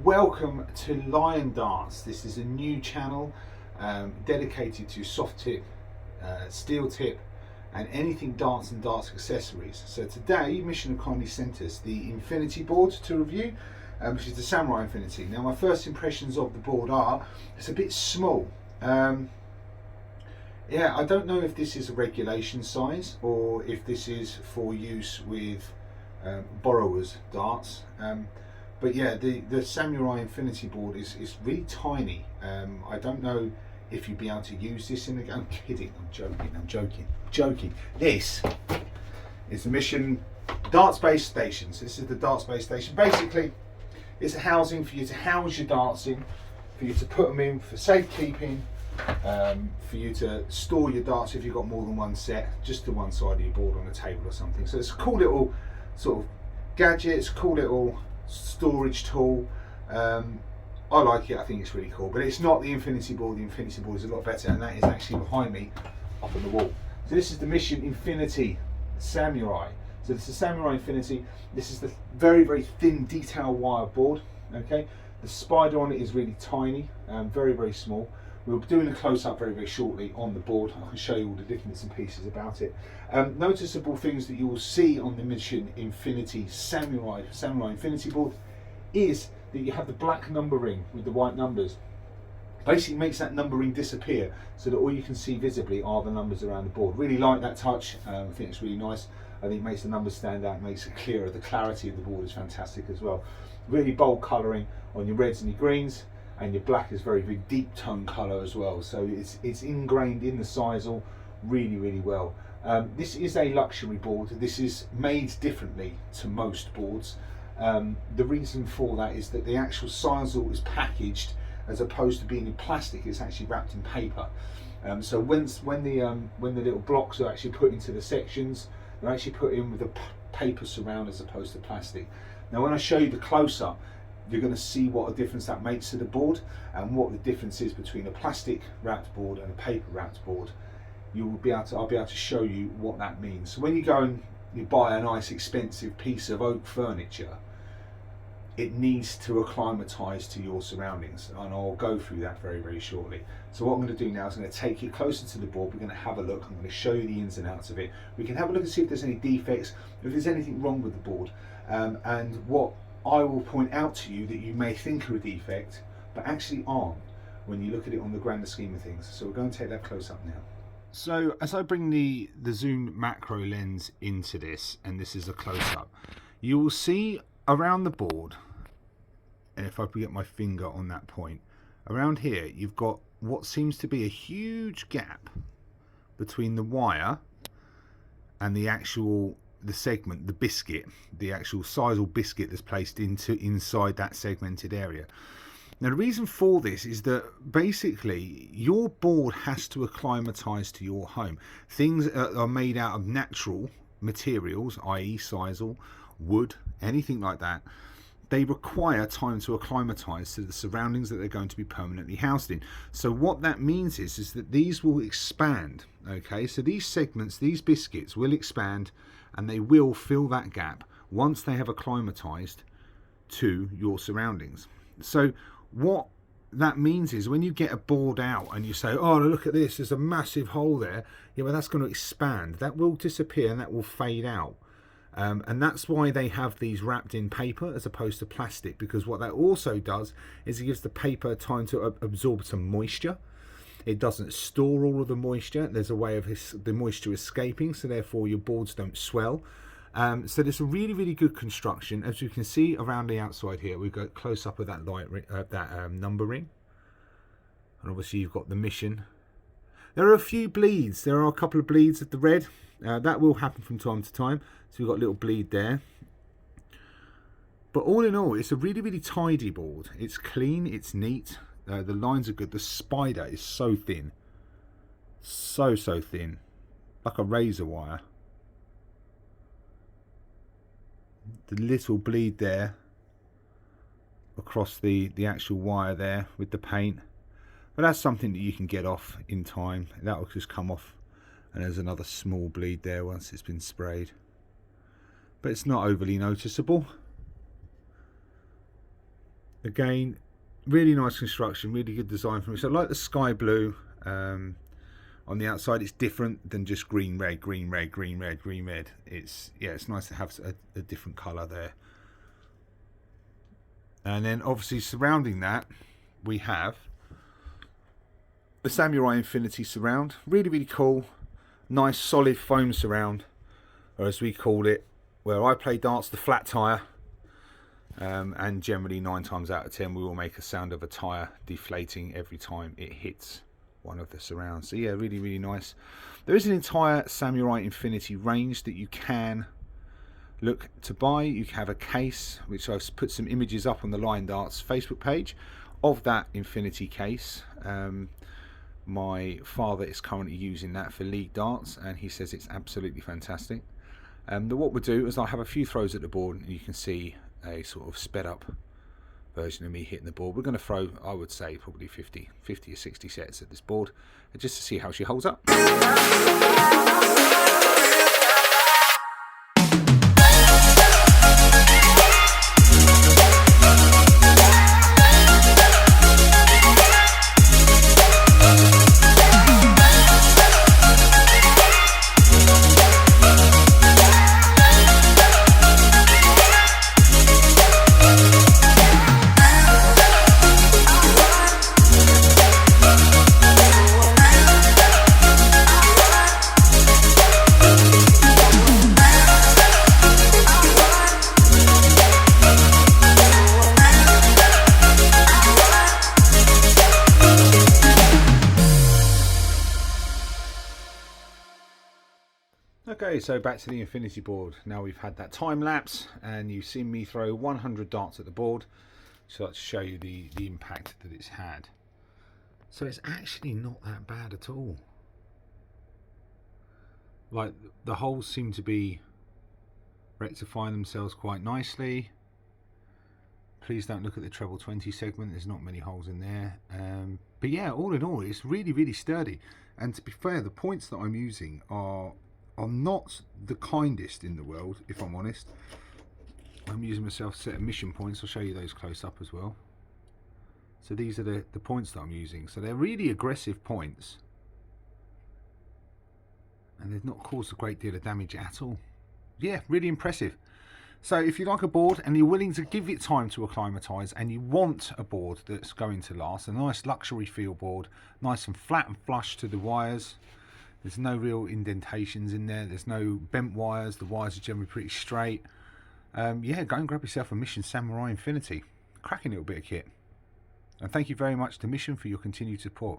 Welcome to Lion Darts. This is a new channel dedicated to soft tip, steel tip and anything darts and darts accessories. So today Mission have kindly sent us the Infinity board to review, which is the Samurai Infinity. Now my first impressions of the board are it's a bit small. Yeah, I don't know if this is a regulation size or if this is for use with borrowers darts. But yeah, the Samurai Infinity board is really tiny. I don't know if you'd be able to use this in the game. I'm kidding, I'm joking. This is the Mission darts base station. So this is the darts base station. Basically, it's a housing for you to house your darts in, for you to put them in for safekeeping, for you to store your darts if you've got more than one set, just to one side of your board on a table or something. So it's a cool little sort of gadget, it's a cool little storage tool. I like it, I think it's really cool, but it's not the Infinity board. The Infinity board is a lot better, and that is actually behind me up on the wall. So this is the Mission Infinity Samurai. So this is Samurai Infinity. This is the very, very thin detail wire board. Okay, the spider on it is really tiny, very, very small. We'll be doing a close-up very, very shortly on the board. I can show you all the different bits and pieces about it. Noticeable things that you will see on the Mission Infinity Samurai Infinity board is that you have the black number ring with the white numbers. Basically makes that number ring disappear so that all you can see visibly are the numbers around the board. Really like that touch. I think it's really nice. I think it makes the numbers stand out, makes it clearer. The clarity of the board is fantastic as well. Really bold colouring on your reds and your greens, and your black is very, very deep tone colour as well. So it's ingrained in the sisal really, really well. This is a luxury board. This is made differently to most boards. The reason for that is that the actual sisal is packaged, as opposed to being in plastic, it's actually wrapped in paper. So when the little blocks are actually put into the sections, they're actually put in with a paper surround as opposed to plastic. Now when I show you the close-up, you're going to see what a difference that makes to the board, and what the difference is between a plastic wrapped board and a paper wrapped board. I'll be able to show you what that means. So when you go and you buy a nice expensive piece of oak furniture, it needs to acclimatise to your surroundings, and I'll go through that very, very shortly. So what I'm going to do now is I'm going to take you closer to the board. We're going to have a look. I'm going to show you the ins and outs of it. We can have a look and see if there's any defects, if there's anything wrong with the board, and what I will point out to you that you may think are a defect but actually aren't when you look at it on the grander scheme of things. So we're going to take that close up now. So as I bring the zoom macro lens into this, and this is a close up, you will see around the board, and if I can get my finger on that point, around here you've got what seems to be a huge gap between the wire and the segment, the biscuit, the actual sisal biscuit that's placed inside that segmented area. Now the reason for this is that basically your board has to acclimatise to your home. Things are made out of natural materials, i.e. sisal, wood, anything like that. They require time to acclimatise to the surroundings that they're going to be permanently housed in. So what that means is that these will expand. Okay, so these segments, these biscuits will expand, and they will fill that gap once they have acclimatized to your surroundings. So what that means is when you get a board out and you say, oh, look at this, there's a massive hole there. Yeah, well, that's going to expand. That will disappear and that will fade out. And that's why they have these wrapped in paper as opposed to plastic, because what that also does is it gives the paper time to absorb some moisture. It doesn't store all of the moisture. There's a way of the moisture escaping, so therefore your boards don't swell. So there's a really, really good construction. As you can see around the outside here, we've got close up of that number ring, and obviously you've got the Mission. There are a few bleeds. There are a couple of bleeds of the red. That will happen from time to time. So we've got a little bleed there. But all in all, it's a really, really tidy board. It's clean. It's neat. The lines are good. The spider is so thin, so thin, like a razor wire. The little bleed there across the actual wire there with the paint, but that's something that you can get off in time. That will just come off, and there's another small bleed there once it's been sprayed, but it's not overly noticeable. Again, really nice construction, really good design from it. So I like the sky blue on the outside. It's different than just green, red, green, red, green, red, green, red. It's nice to have a different colour there. And then obviously surrounding that, we have the Samurai Infinity surround. Really, really cool. Nice solid foam surround, or as we call it, where I play darts, the flat tyre. And generally 9 times out of 10 we will make a sound of a tyre deflating every time it hits one of the surrounds. So yeah, really, really nice. There is an entire Samurai Infinity range that you can look to buy. You have a case, which I've put some images up on the Lion Darts Facebook page of that Infinity case. My father is currently using that for league darts, and he says it's absolutely fantastic. What we'll do is I'll have a few throws at the board, and you can see a sort of sped up version of me hitting the board. We're going to throw, I would say, probably 50 or 60 sets at this board, just to see how she holds up. Okay, so back to the Infinity board. Now we've had that time lapse and you've seen me throw 100 darts at the board. So let's show you the impact that it's had. So it's actually not that bad at all. Like, the holes seem to be rectifying themselves quite nicely. Please don't look at the treble 20 segment, there's not many holes in there. But yeah, all in all, it's really, really sturdy. And to be fair, the points that I'm using are not the kindest in the world, if I'm honest. I'm using myself a set of mission points. I'll show you those close up as well. So these are the points that I'm using. So they're really aggressive points, and they've not caused a great deal of damage at all. Yeah, really impressive. So if you like a board and you're willing to give it time to acclimatise, and you want a board that's going to last, a nice luxury feel board, nice and flat and flush to the wires. There's no real indentations in there. There's no bent wires. The wires are generally pretty straight. Yeah, go and grab yourself a Mission Samurai Infinity. Cracking little bit of kit. And thank you very much to Mission for your continued support.